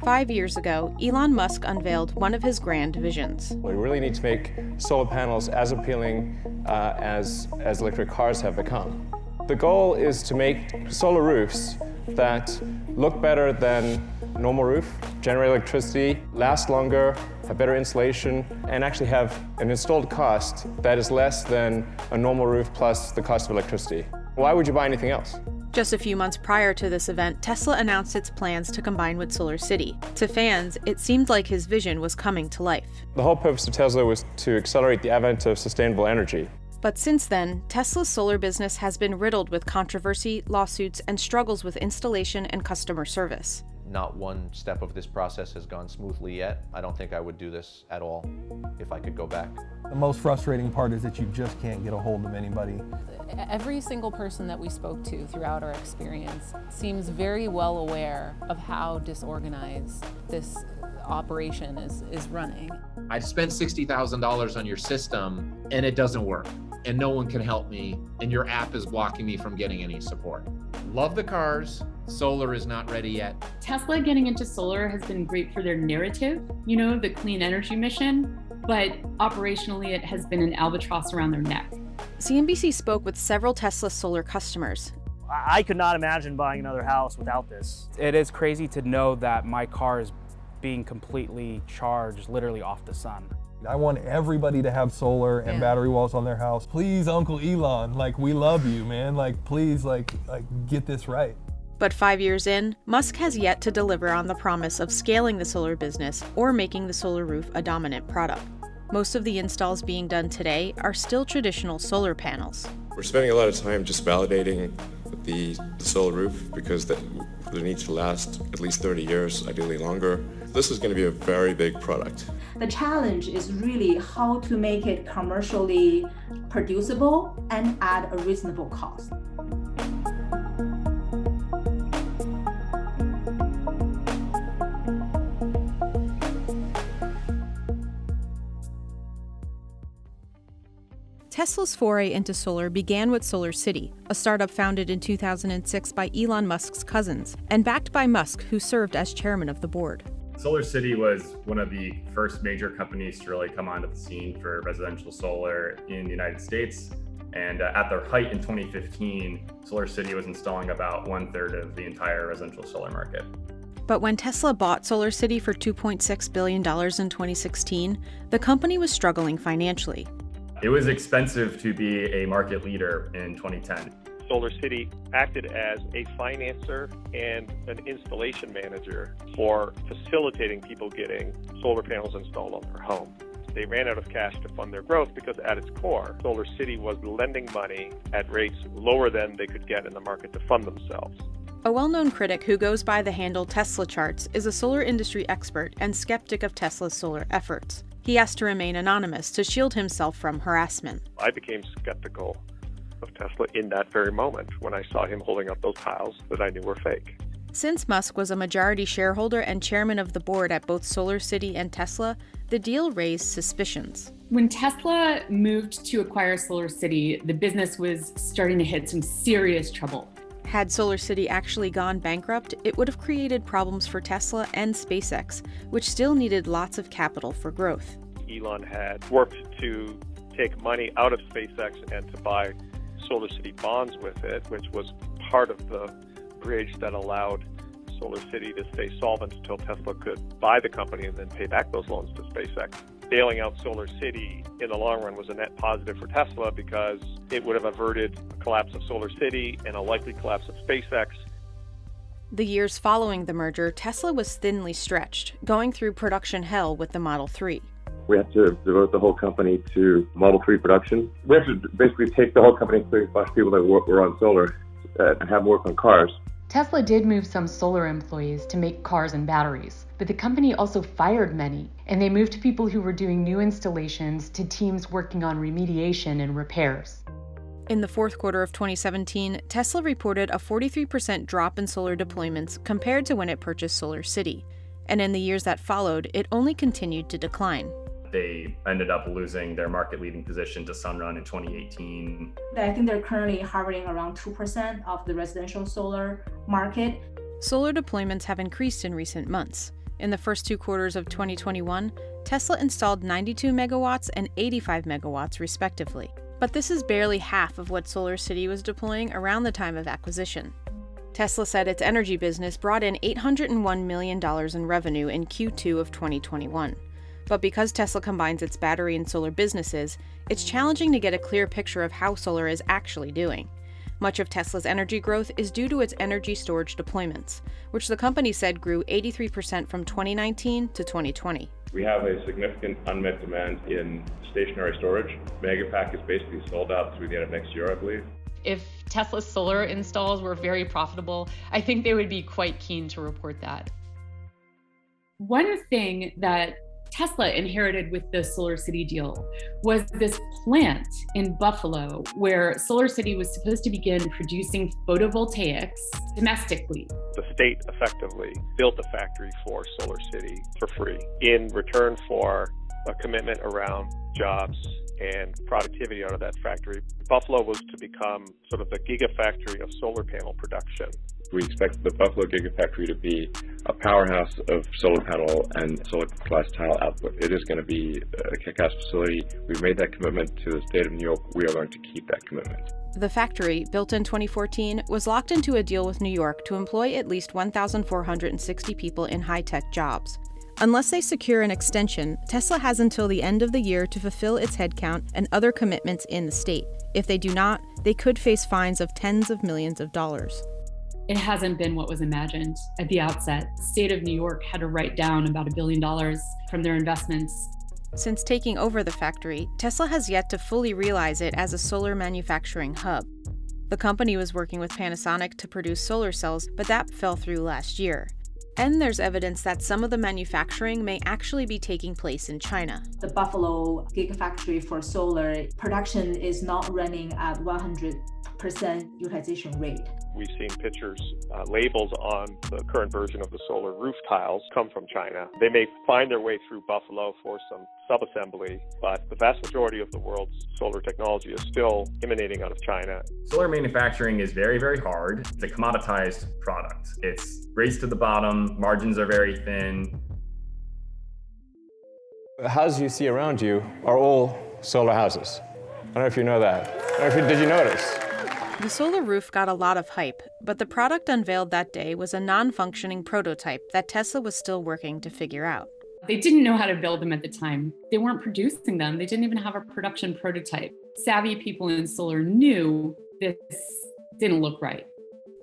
5 years ago, Elon Musk unveiled one of his grand visions. We really need to make solar panels as appealing as electric cars have become. The goal is to make solar roofs that look better than a normal roof, generate electricity, last longer, have better insulation, and actually have an installed cost that is less than a normal roof plus the cost of electricity. Why would you buy anything else? Just a few months prior to this event, Tesla announced its plans to combine with SolarCity. To fans, it seemed like his vision was coming to life. The whole purpose of Tesla was to accelerate the advent of sustainable energy. But since then, Tesla's solar business has been riddled with controversy, lawsuits, and struggles with installation and customer service. Not one step of this process has gone smoothly yet. I don't think I would do this at all if I could go back. The most frustrating part is that you just can't get a hold of anybody. Every single person that we spoke to throughout our experience seems very well aware of how disorganized this operation is running. I spent $60,000 on your system and it doesn't work and no one can help me and your app is blocking me from getting any support. Love the cars. Solar is not ready yet. Tesla getting into solar has been great for their narrative, the clean energy mission, but operationally it has been an albatross around their neck. CNBC spoke with several Tesla solar customers. I could not imagine buying another house without this. It is crazy to know that my car is being completely charged literally off the sun. I want everybody to have solar and battery walls on their house. Please, Uncle Elon, we love you, man. Please, get this right. But 5 years in, Musk has yet to deliver on the promise of scaling the solar business or making the solar roof a dominant product. Most of the installs being done today are still traditional solar panels. We're spending a lot of time just validating the solar roof because they need to last at least 30 years, ideally longer. This is going to be a very big product. The challenge is really how to make it commercially producible and at a reasonable cost. Tesla's foray into solar began with SolarCity, a startup founded in 2006 by Elon Musk's cousins, and backed by Musk, who served as chairman of the board. SolarCity was one of the first major companies to really come onto the scene for residential solar in the United States. And at their height in 2015, SolarCity was installing about 1/3 of the entire residential solar market. But when Tesla bought SolarCity for $2.6 billion in 2016, the company was struggling financially. It was expensive to be a market leader in 2010. SolarCity acted as a financer and an installation manager for facilitating people getting solar panels installed on their home. They ran out of cash to fund their growth because at its core, SolarCity was lending money at rates lower than they could get in the market to fund themselves. A well-known critic who goes by the handle Tesla Charts is a solar industry expert and skeptic of Tesla's solar efforts. He asked to remain anonymous to shield himself from harassment. I became skeptical of Tesla in that very moment when I saw him holding up those tiles that I knew were fake. Since Musk was a majority shareholder and chairman of the board at both SolarCity and Tesla, the deal raised suspicions. When Tesla moved to acquire SolarCity, the business was starting to hit some serious trouble. Had SolarCity actually gone bankrupt, it would have created problems for Tesla and SpaceX, which still needed lots of capital for growth. Elon had worked to take money out of SpaceX and to buy SolarCity bonds with it, which was part of the bridge that allowed SolarCity to stay solvent until Tesla could buy the company and then pay back those loans to SpaceX. Bailing out SolarCity in the long run was a net positive for Tesla because it would have averted a collapse of SolarCity and a likely collapse of SpaceX. The years following the merger, Tesla was thinly stretched, going through production hell with the Model 3. We have to devote the whole company to Model 3 production. We have to basically take the whole company, including 5 people that were on solar, and have them work on cars. Tesla did move some solar employees to make cars and batteries, but the company also fired many, and they moved people who were doing new installations to teams working on remediation and repairs. In the fourth quarter of 2017, Tesla reported a 43% drop in solar deployments compared to when it purchased SolarCity, and in the years that followed, it only continued to decline. They ended up losing their market-leading position to Sunrun in 2018. I think they're currently hovering around 2% of the residential solar market. Solar deployments have increased in recent months. In the first 2 quarters of 2021, Tesla installed 92 megawatts and 85 megawatts respectively. But this is barely half of what SolarCity was deploying around the time of acquisition. Tesla said its energy business brought in $801 million in revenue in Q2 of 2021. But because Tesla combines its battery and solar businesses, it's challenging to get a clear picture of how solar is actually doing. Much of Tesla's energy growth is due to its energy storage deployments, which the company said grew 83% from 2019 to 2020. We have a significant unmet demand in stationary storage. Megapack is basically sold out through the end of next year, I believe. If Tesla's solar installs were very profitable, I think they would be quite keen to report that. One thing that Tesla inherited with the SolarCity deal was this plant in Buffalo where SolarCity was supposed to begin producing photovoltaics domestically. The state effectively built a factory for SolarCity for free in return for a commitment around jobs and productivity out of that factory. Buffalo was to become sort of the Gigafactory of solar panel production. We expect the Buffalo Gigafactory to be a powerhouse of solar panel and solar glass tile output. It is going to be a kick-ass facility. We've made that commitment to the state of New York. We are going to keep that commitment. The factory, built in 2014, was locked into a deal with New York to employ at least 1,460 people in high-tech jobs. Unless they secure an extension, Tesla has until the end of the year to fulfill its headcount and other commitments in the state. If they do not, they could face fines of tens of millions of dollars. It hasn't been what was imagined at the outset. The state of New York had to write down about $1 billion from their investments. Since taking over the factory, Tesla has yet to fully realize it as a solar manufacturing hub. The company was working with Panasonic to produce solar cells, but that fell through last year. And there's evidence that some of the manufacturing may actually be taking place in China. The Buffalo Gigafactory for solar production is not running at 100% utilization rate. We've seen pictures, labels on the current version of the solar roof tiles come from China. They may find their way through Buffalo for some sub-assembly, but the vast majority of the world's solar technology is still emanating out of China. Solar manufacturing is very, very hard. It's a commoditized product. It's race to the bottom, margins are very thin. The houses you see around you are all solar houses. I don't know if you know that. Did you notice? The solar roof got a lot of hype, but the product unveiled that day was a non-functioning prototype that Tesla was still working to figure out. They didn't know how to build them at the time. They weren't producing them. They didn't even have a production prototype. Savvy people in solar knew this didn't look right.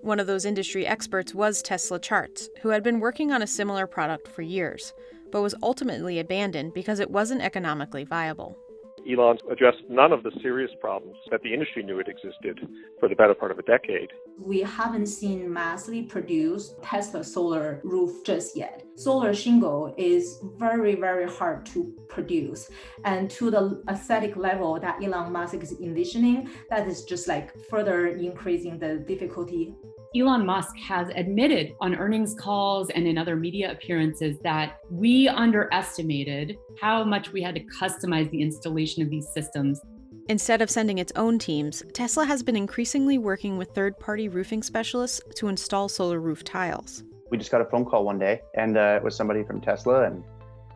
One of those industry experts was Tesla Charts, who had been working on a similar product for years, but was ultimately abandoned because it wasn't economically viable. Elon addressed none of the serious problems that the industry knew it existed for the better part of a decade. We haven't seen massively produced Tesla solar roof just yet. Solar shingle is very, very hard to produce. And to the aesthetic level that Elon Musk is envisioning, that is just like further increasing the difficulty. Elon Musk has admitted on earnings calls and in other media appearances that we underestimated how much we had to customize the installation of these systems. Instead of sending its own teams, Tesla has been increasingly working with third-party roofing specialists to install solar roof tiles. We just got a phone call one day, and it was somebody from Tesla, and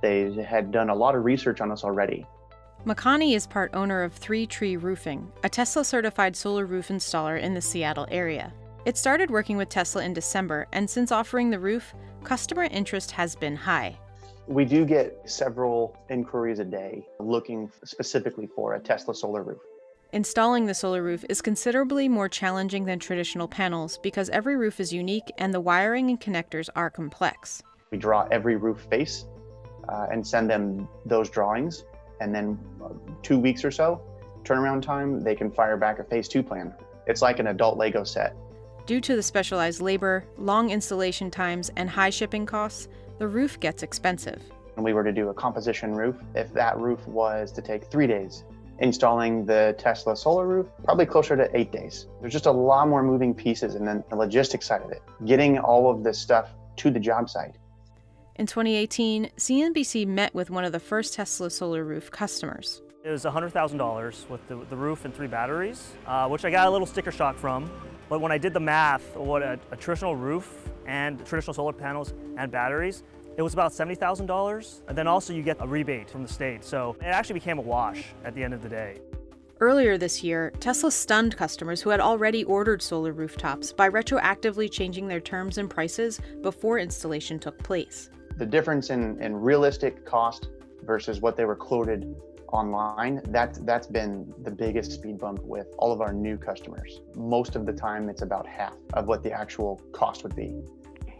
they had done a lot of research on us already. Makani is part owner of 3 Tree Roofing, a Tesla-certified solar roof installer in the Seattle area. It started working with Tesla in December, and since offering the roof, customer interest has been high. We do get several inquiries a day looking specifically for a Tesla solar roof. Installing the solar roof is considerably more challenging than traditional panels because every roof is unique and the wiring and connectors are complex. We draw every roof face and send them those drawings, and then 2 weeks or so, turnaround time, they can fire back a phase 2 plan. It's like an adult Lego set. Due to the specialized labor, long installation times, and high shipping costs, the roof gets expensive. When we were to do a composition roof, if that roof was to take 3 days, installing the Tesla solar roof, probably closer to 8 days. There's just a lot more moving pieces, and then the logistics side of it, getting all of this stuff to the job site. In 2018, CNBC met with one of the first Tesla solar roof customers. It was $100,000 with the roof and 3 batteries, which I got a little sticker shock from. But when I did the math, what a traditional roof and traditional solar panels and batteries, It was about $70,000, and then also you get a rebate from the state. So it actually became a wash at the end of the day. Earlier this year, Tesla stunned customers who had already ordered solar rooftops by retroactively changing their terms and prices before installation took place. The difference in realistic cost versus what they were quoted online, that's been the biggest speed bump with all of our new customers. Most of the time, it's about half of what the actual cost would be.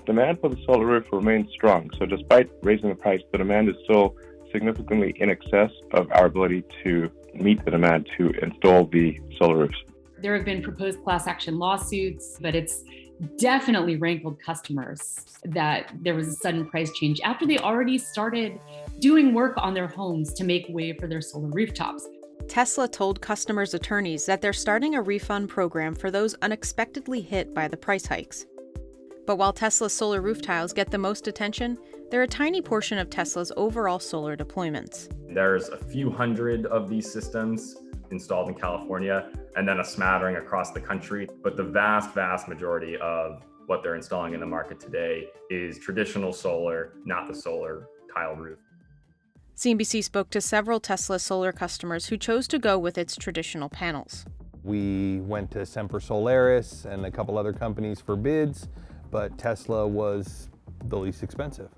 Demand for the solar roof remains strong, so despite raising the price, the demand is still significantly in excess of our ability to meet the demand to install the solar roofs. There have been proposed class action lawsuits, but it's definitely rankled customers that there was a sudden price change after they already started doing work on their homes to make way for their solar rooftops. Tesla told customers' attorneys that they're starting a refund program for those unexpectedly hit by the price hikes. But while Tesla's solar roof tiles get the most attention, they're a tiny portion of Tesla's overall solar deployments. There's a few hundred of these systems installed in California, and then a smattering across the country. But the vast majority of what they're installing in the market today is traditional solar, not the solar tile roof. CNBC spoke to several Tesla solar customers who chose to go with its traditional panels. We went to Semper Solaris and a couple other companies for bids, but Tesla was the least expensive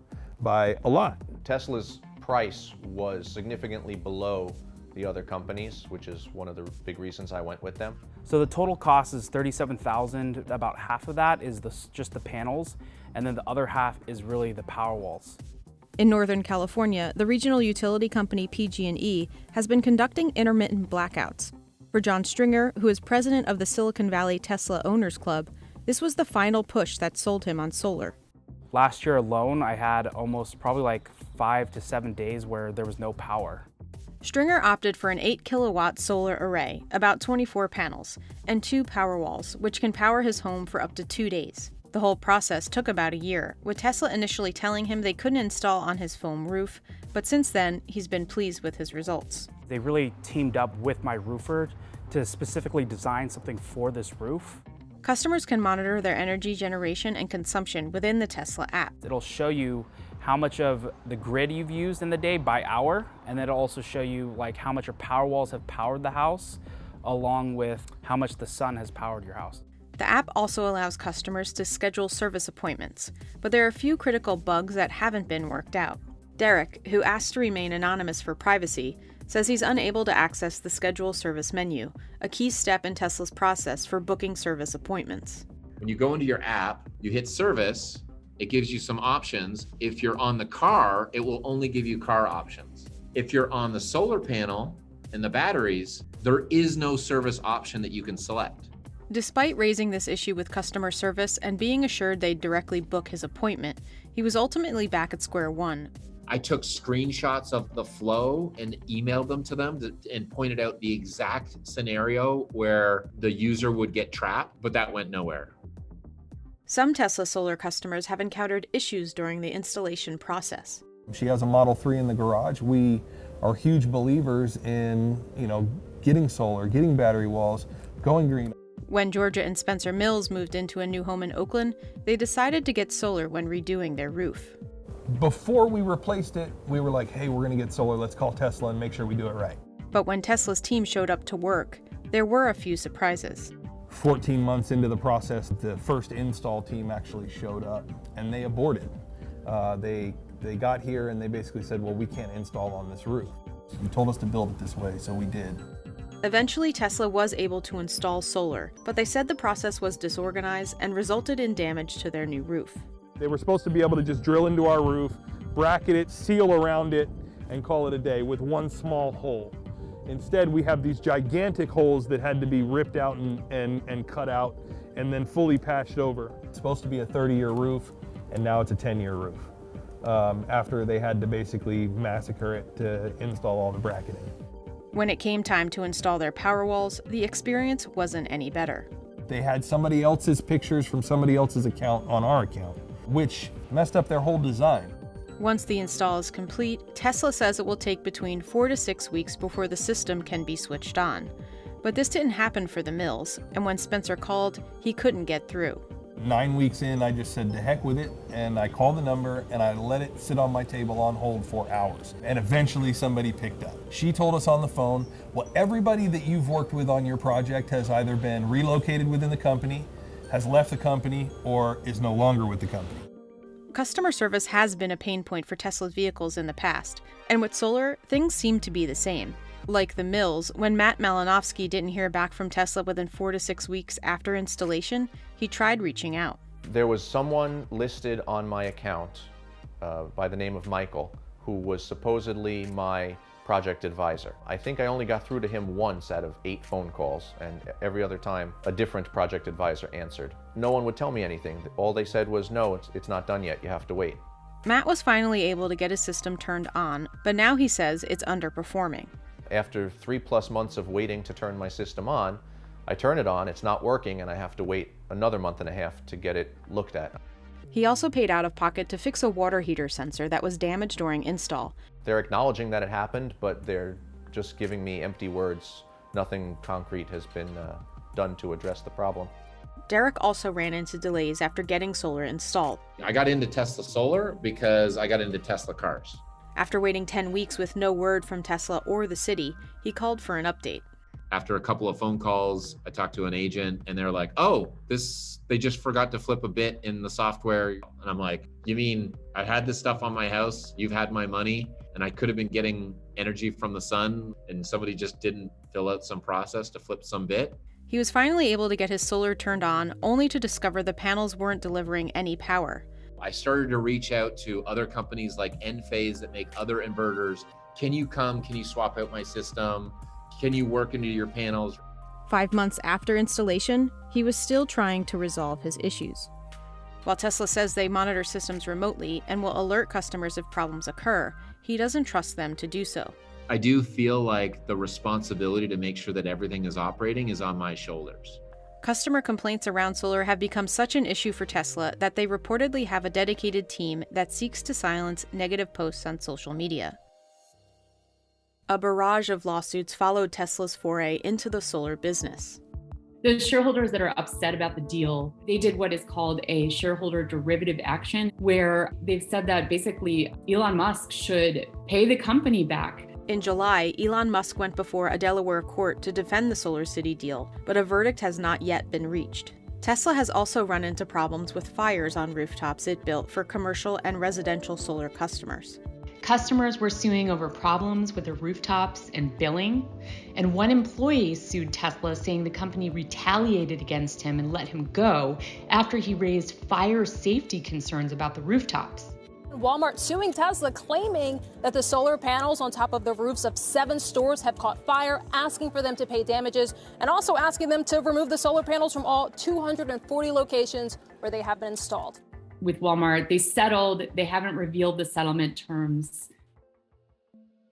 by a lot. Tesla's price was significantly below the other companies, which is one of the big reasons I went with them. So the total cost is $37,000. About half of that is just the panels, and then the other half is really the power walls. In Northern California, the regional utility company PG&E has been conducting intermittent blackouts. For John Stringer, who is president of the Silicon Valley Tesla Owners Club, this was the final push that sold him on solar. Last year alone, I had almost probably like 5 to 7 days where there was no power. Stringer opted for an 8-kilowatt solar array, about 24 panels, and 2 power walls, which can power his home for up to 2 days. The whole process took about a year, with Tesla initially telling him they couldn't install on his foam roof, but since then, he's been pleased with his results. They really teamed up with my roofer to specifically design something for this roof. Customers can monitor their energy generation and consumption within the Tesla app. It'll show you how much of the grid you've used in the day by hour, and then it'll also show you like how much your power walls have powered the house, along with how much the sun has powered your house. The app also allows customers to schedule service appointments, but there are a few critical bugs that haven't been worked out. Derek, who asked to remain anonymous for privacy, says he's unable to access the schedule service menu, a key step in Tesla's process for booking service appointments. When you go into your app, you hit service, it gives you some options. If you're on the car, it will only give you car options. If you're on the solar panel and the batteries, there is no service option that you can select. Despite raising this issue with customer service and being assured they'd directly book his appointment, he was ultimately back at square one. I took screenshots of the flow and emailed them to them and pointed out the exact scenario where the user would get trapped, but that went nowhere. Some Tesla solar customers have encountered issues during the installation process. She has a Model 3 in the garage. We are huge believers in, getting solar, getting battery walls, going green. When Georgia and Spencer Mills moved into a new home in Oakland, they decided to get solar when redoing their roof. Before we replaced it, we were like, hey, we're going to get solar. Let's call Tesla and make sure we do it right. But when Tesla's team showed up to work, there were a few surprises. 14 months into the process, the first install team actually showed up and they aborted. They got here and they basically said, well, we can't install on this roof. You told us to build it this way, so we did. Eventually, Tesla was able to install solar, but they said the process was disorganized and resulted in damage to their new roof. They were supposed to be able to just drill into our roof, bracket it, seal around it, and call it a day with one small hole. Instead, we have these gigantic holes that had to be ripped out and cut out and then fully patched over. It's supposed to be a 30-year roof, and now it's a 10-year roof. After they had to basically massacre it to install all the bracketing. When it came time to install their power walls, the experience wasn't any better. They had somebody else's pictures from somebody else's account on our account, which messed up their whole design. Once the install is complete, Tesla says it will take between 4 to 6 weeks before the system can be switched on. But this didn't happen for the Mills, and when Spencer called, he couldn't get through. 9 weeks in, I just said, to heck with it, and I called the number and I let it sit on my table on hold for hours. And eventually somebody picked up. She told us on the phone, well, everybody that you've worked with on your project has either been relocated within the company, has left the company, or is no longer with the company. Customer service has been a pain point for Tesla's vehicles in the past, and with solar, things seem to be the same. Like the Mills, when Matt Malinowski didn't hear back from Tesla within 4 to 6 weeks after installation, he tried reaching out. There was someone listed on my account by the name of Michael, who was supposedly my project advisor. I think I only got through to him once out of 8 phone calls, and every other time a different project advisor answered. No one would tell me anything. All they said was, no, it's not done yet, you have to wait. Matt was finally able to get his system turned on, but now he says it's underperforming. After 3+ months of waiting to turn my system on, I turn it on, it's not working, and I have to wait another 1.5 months to get it looked at. He also paid out of pocket to fix a water heater sensor that was damaged during install. They're acknowledging that it happened, but they're just giving me empty words. Nothing concrete has been done to address the problem. Derek also ran into delays after getting solar installed. I got into Tesla Solar because I got into Tesla cars. After waiting 10 weeks with no word from Tesla or the city, he called for an update. After a couple of phone calls, I talked to an agent and they're like, oh, they just forgot to flip a bit in the software. And I'm like, you mean I had this stuff on my house, you've had my money, and I could have been getting energy from the sun and somebody just didn't fill out some process to flip some bit? He was finally able to get his solar turned on, only to discover the panels weren't delivering any power. I started to reach out to other companies like Enphase that make other inverters. Can you come? Can you swap out my system? Can you work into your panels? 5 months after installation, he was still trying to resolve his issues. While Tesla says they monitor systems remotely and will alert customers if problems occur, he doesn't trust them to do so. I do feel like the responsibility to make sure that everything is operating is on my shoulders. Customer complaints around solar have become such an issue for Tesla that they reportedly have a dedicated team that seeks to silence negative posts on social media. A barrage of lawsuits followed Tesla's foray into the solar business. The shareholders that are upset about the deal, they did what is called a shareholder derivative action, where they've said that basically Elon Musk should pay the company back. In July, Elon Musk went before a Delaware court to defend the SolarCity deal, but a verdict has not yet been reached. Tesla has also run into problems with fires on rooftops it built for commercial and residential solar customers. Customers were suing over problems with their rooftops and billing, and one employee sued Tesla saying the company retaliated against him and let him go after he raised fire safety concerns about the rooftops. Walmart suing Tesla, claiming that the solar panels on top of the roofs of 7 stores have caught fire, asking for them to pay damages, and also asking them to remove the solar panels from all 240 locations where they have been installed. With Walmart, they settled. They haven't revealed the settlement terms.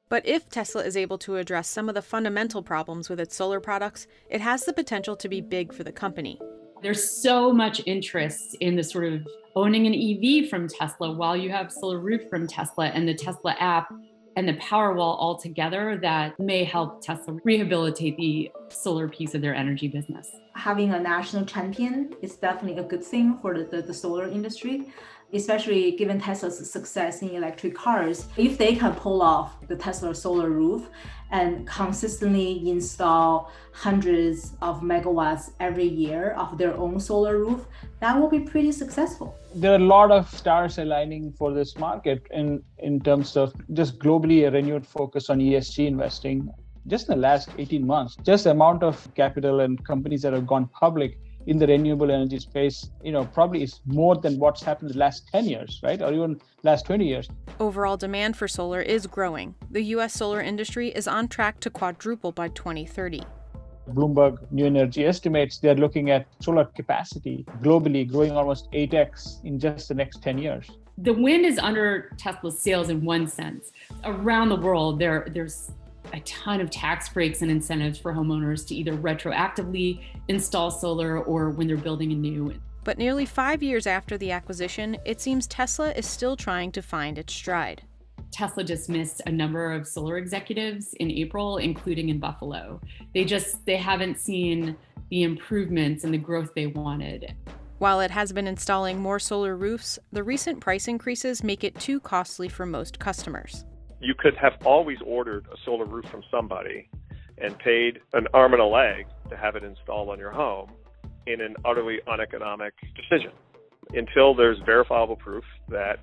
But if Tesla is able to address some of the fundamental problems with its solar products, it has the potential to be big for the company. There's so much interest in the sort of owning an EV from Tesla while you have Solar Roof from Tesla and the Tesla app and the Powerwall all together that may help Tesla rehabilitate the solar piece of their energy business. Having a national champion is definitely a good thing for the solar industry, especially given Tesla's success in electric cars. If they can pull off the Tesla Solar Roof and consistently install hundreds of megawatts every year of their own solar roof, that will be pretty successful. There are a lot of stars aligning for this market in terms of just globally a renewed focus on ESG investing. Just in the last 18 months, just the amount of capital and companies that have gone public in the renewable energy space, probably is more than what's happened in the last 10 years, right? Or even last 20 years. Overall demand for solar is growing. The U.S. solar industry is on track to quadruple by 2030. Bloomberg New Energy estimates they're looking at solar capacity globally growing almost 8x in just the next 10 years. The wind is under Tesla's sails in one sense. Around the world, there's a ton of tax breaks and incentives for homeowners to either retroactively install solar or when they're building anew. But nearly 5 years after the acquisition, it seems Tesla is still trying to find its stride. Tesla dismissed a number of solar executives in April, including in Buffalo. They haven't seen the improvements and the growth they wanted. While it has been installing more solar roofs, the recent price increases make it too costly for most customers. You could have always ordered a solar roof from somebody and paid an arm and a leg to have it installed on your home in an utterly uneconomic decision. Until there's verifiable proof that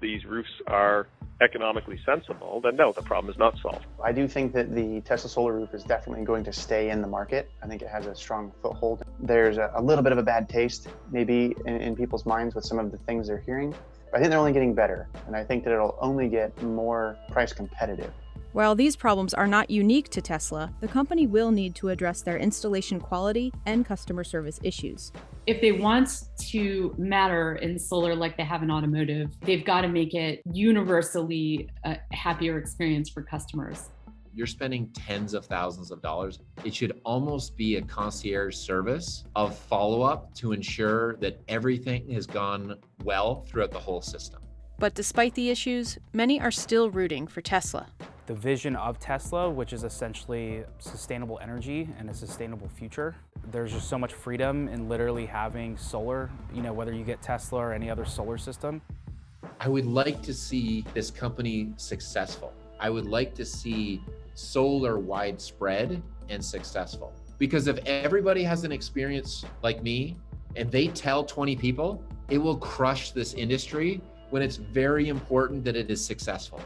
these roofs are economically sensible, then no, the problem is not solved. I do think that the Tesla solar roof is definitely going to stay in the market. I think it has a strong foothold. There's a little bit of a bad taste maybe in people's minds with some of the things they're hearing. But I think they're only getting better, and I think that it'll only get more price competitive. While these problems are not unique to Tesla, the company will need to address their installation quality and customer service issues. If they want to matter in solar like they have in automotive, they've got to make it universally a happier experience for customers. You're spending tens of thousands of dollars. It should almost be a concierge service of follow-up to ensure that everything has gone well throughout the whole system. But despite the issues, many are still rooting for Tesla. The vision of Tesla, which is essentially sustainable energy and a sustainable future. There's just so much freedom in literally having solar, whether you get Tesla or any other solar system. I would like to see this company successful. I would like to see solar widespread and successful. Because if everybody has an experience like me and they tell 20 people, it will crush this industry when it's very important that it is successful.